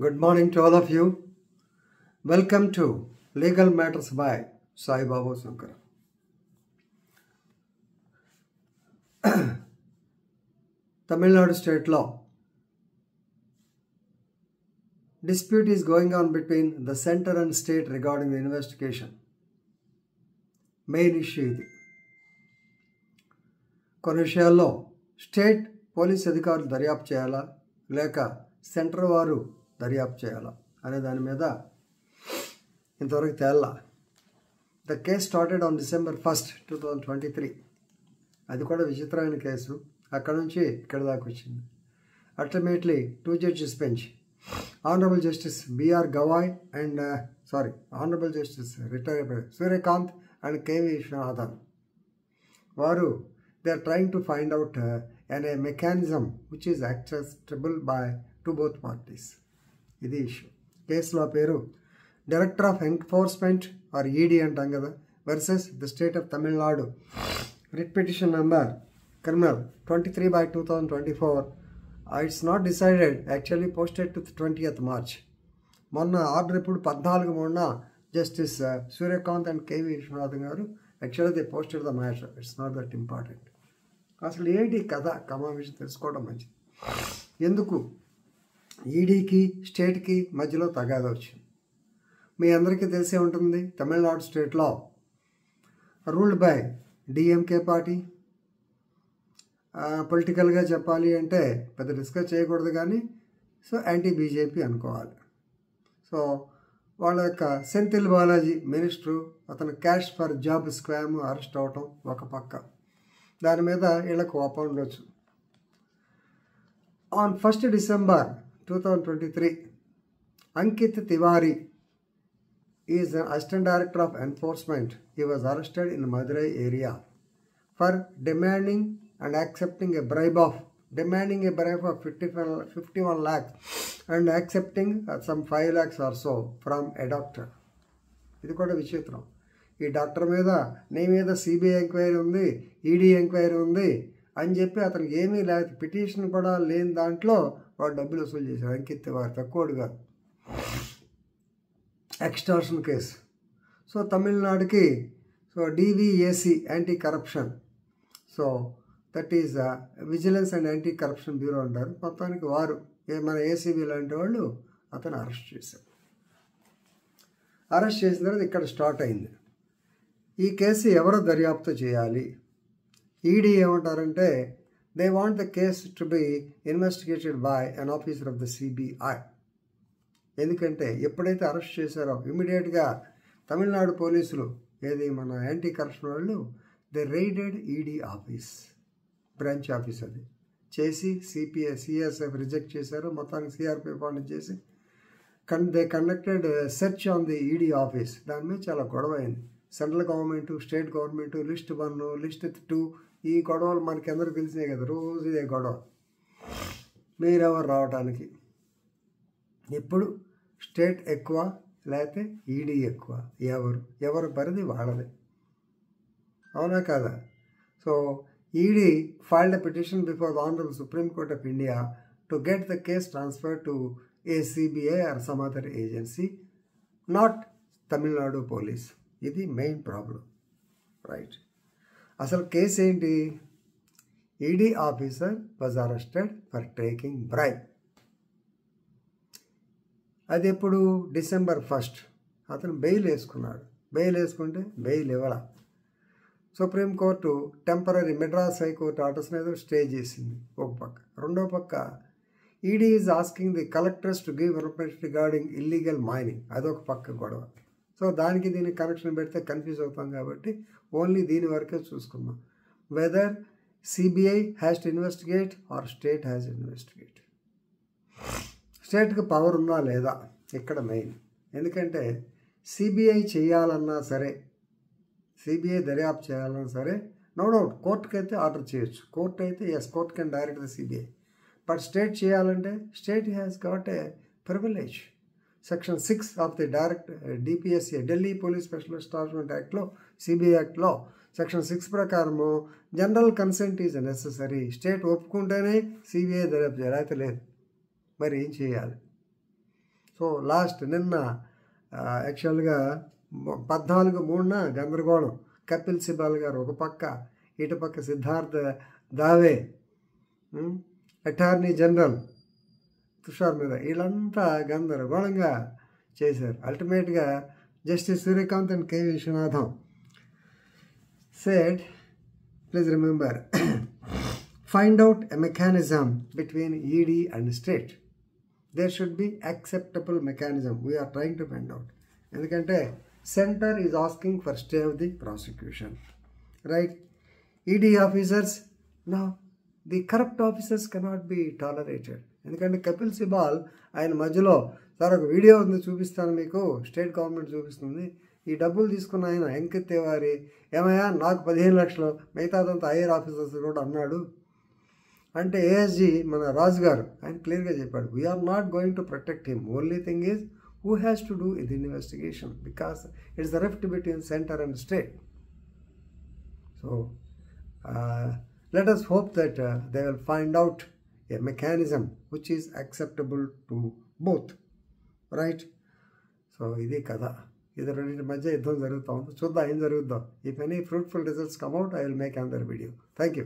Good morning to all of you. Welcome to Legal Matters by Sai Babu Sankar. Tamil Nadu state law. Dispute is going on between the center and state regarding the investigation. Main issue ఇది. కొన్ని విషయాల్లో state police అధికారులు దర్యాప్తు చేయాలా లేక centre వారు దర్యాప్తు చేయాలా అనే దాని మీద ఇంతవరకు తేల్లా. The case started on December 1st, 2023. అది కూడా విచిత్రమైన కేసు. అక్కడ నుంచి ఇక్కడ దాకా వచ్చింది. Ultimately 2 judges bench, Honorable Justice B.R. Gawai and Honorable Justice retired Suryakanth and K.V. Vishwanathan. వారు they are trying to find out a mechanism which is acceptable to both parties. ఇది ఇష్యూ. కేసులో పేరు director of enforcement or ED అంటాం కదా versus the state of Tamil Nadu. Writ petition number criminal 23/2024. It's not decided, actually posted to 20th March. మొన్న order ఇప్పుడు 14/3 justice Surya Kant and KV Viswanathan garu actually they posted the matter. It's not that important. అసలు ఏంటి కథ విషయం తెలుసుకోవడం మంచిది. ఎందుకు ఈడీకి స్టేట్కి మధ్యలో తగాదా వచ్చింది? మీ అందరికీ తెలిసే ఉంటుంది. తమిళనాడు స్టేట్లో రూల్డ్ బై డిఎంకే పార్టీ. పొలిటికల్గా చెప్పాలి అంటే పెద్ద డిస్కస్ చేయకూడదు కానీ యాంటీ బీజేపీ అనుకోవాలి. వాళ్ళ యొక్క సెంథిల్ బాలాజీ మినిస్టరు, అతను cash for job scam arrest అవటం ఒక పక్క. దాని మీద వీళ్ళకు కోపం ఉండొచ్చు. On 1st December 2023, Ankit Tiwari is an assistant director of enforcement. He was arrested in Madurai area for demanding a bribe of 51 lakhs and accepting some 5 lakhs or so from a doctor. ఇది కూడా విచిత్రం. ఈ doctor మీద నీ మీద CBI enquiry ఉంది, ED enquiry ఉంది అని చెప్పి అతనికి ఏమీ లేదు, పిటిషన్ కూడా లేని దాంట్లో వాడు డబ్బులు వసూలు చేశారు. అంకిత్ వారు తక్కువడు కాదు. Extortion case. తమిళనాడుకి DVAC anti corruption, that is vigilance and anti corruption bureau అంటారు. మొత్తానికి వారు మన ఏసీబీ లాంటి వాళ్ళు అతను అరెస్ట్ చేశారు. అరెస్ట్ చేసిన తర్వాత ఇక్కడ స్టార్ట్ అయింది. ఈ కేసు ఎవరు దర్యాప్తు చేయాలి? ఈడీ ఏమంటారంటే they want the case to be investigated by an officer of the CBI. ఎందుకంటే ఎప్పుడైతే అరెస్ట్ చేశారో ఇమీడియట్గా తమిళనాడు పోలీసులు మన యాంటీ కరప్షన్ వాళ్ళు they raided ED office, branch office అది చేసి సిఎస్ఎఫ్ రిజెక్ట్ చేశారు. మొత్తానికి సిఆర్పి వాళ్ళు చేసి they conducted search on the ED office. దాని మీద చాలా గొడవ అయింది. Central government, state government, list 1, list 2, ఈ గొడవలు మనకి అందరూ తెలిసినాయి కదా. రోజు ఇదే గొడవ. మీరెవరు రావడానికి? ఇప్పుడు స్టేట్ ఎక్కువ లేకపోతే ఈడీ ఎక్కువ? ఎవరు పరిధి వాళ్ళదే, అవునా కాదా? ED filed a petition before the Honorable Supreme Court of India to get the case transferred to a CBI or some other agency, not Tamil Nadu police. ఇది మెయిన్ ప్రాబ్లం, రైట్? అసలు case ఏంటి? ED officer was arrested for taking bribe. అది ఎప్పుడు? December 1st. అతను bail వేసుకున్నాడు. Bail వేసుకుంటే bail ఇవ్వాల. Supreme court temporary Madras high court orders మీద స్టే చేసింది ఒక పక్క. రెండో పక్క ED is asking the collectors to give information regarding illegal mining. అదొక పక్క గొడవ. దానికి దీనికి కనెక్షన్ పెడితే కన్ఫ్యూజ్ అవుతాం కాబట్టి ఓన్లీ దీని వరకే చూసుకుందాం. Whether CBI has to investigate or state has to investigate. స్టేట్కి పవర్ ఉందా లేదా ఇక్కడ మెయిన్. ఎందుకంటే సిబిఐ చేయాలన్నా సరే, సిబిఐ దర్యాప్తు చేయాలన్నా సరే, నో డౌట్ కోర్టుకి అయితే ఆర్డర్ చేయొచ్చు. కోర్టు అయితే court can direct the CBI. But state చేయాలంటే state has got a privilege. Section 6 of the DPSA, Delhi Police Special Establishment Actలో, సిబిఐ యాక్ట్లో Section 6 ప్రకారము general consent is necessary. State ఒప్పుకుంటేనే CBI దర్యాప్తు చేయాలి, అయితే లేదు. మరి ఏం చేయాలి? సో లాస్ట్ నిన్న యాక్చువల్గా 14/3 గందరగోళం. కపిల్ సిబాల్ గారు ఒక పక్క, ఇటు పక్క సిద్ధార్థ్ దావే, అటార్నీ జనరల్ తుషార్ మీద, వీళ్ళంతా గందరగోళంగా చేశారు. అల్టిమేట్గా justice Surya Kant and K Viswanathan said, please remember, find out a mechanism between ED and state. There should be acceptable mechanism. We are trying to find out. ఎందుకంటే center is asking for stay of the prosecution, right? ED officers, now the corrupt officers cannot be tolerated. ఎందుకంటే కపిల్ సిబాల్ ఆయన మధ్యలో, sir ఒక video ఉంది చూపిస్తాను మీకు, state government చూపిస్తుంది, ఈ డబ్బులు తీసుకున్న ఆయన అంకిత్ తివారీ ఏమయ్యా నాకు 15 లక్షలు, మిగతాదంతా ఐఆర్ ఆఫీసర్స్ కూడా అన్నాడు అంటే ఏఎస్జీ మన రాజు గారు ఆయన క్లియర్గా చెప్పాడు, we are not going to protect him. Only thing is who has to do ఇది investigation, because it's the rift between centre and state. So let us hope that they will find out a mechanism which is acceptable to both, right? So ఇది కదా, ఇది రెండింటి మధ్య యుద్ధం జరుగుతూ ఉంది. చూద్దాం ఏం జరుగుద్దాం. If any fruitful results come out, I will make another video. Thank you.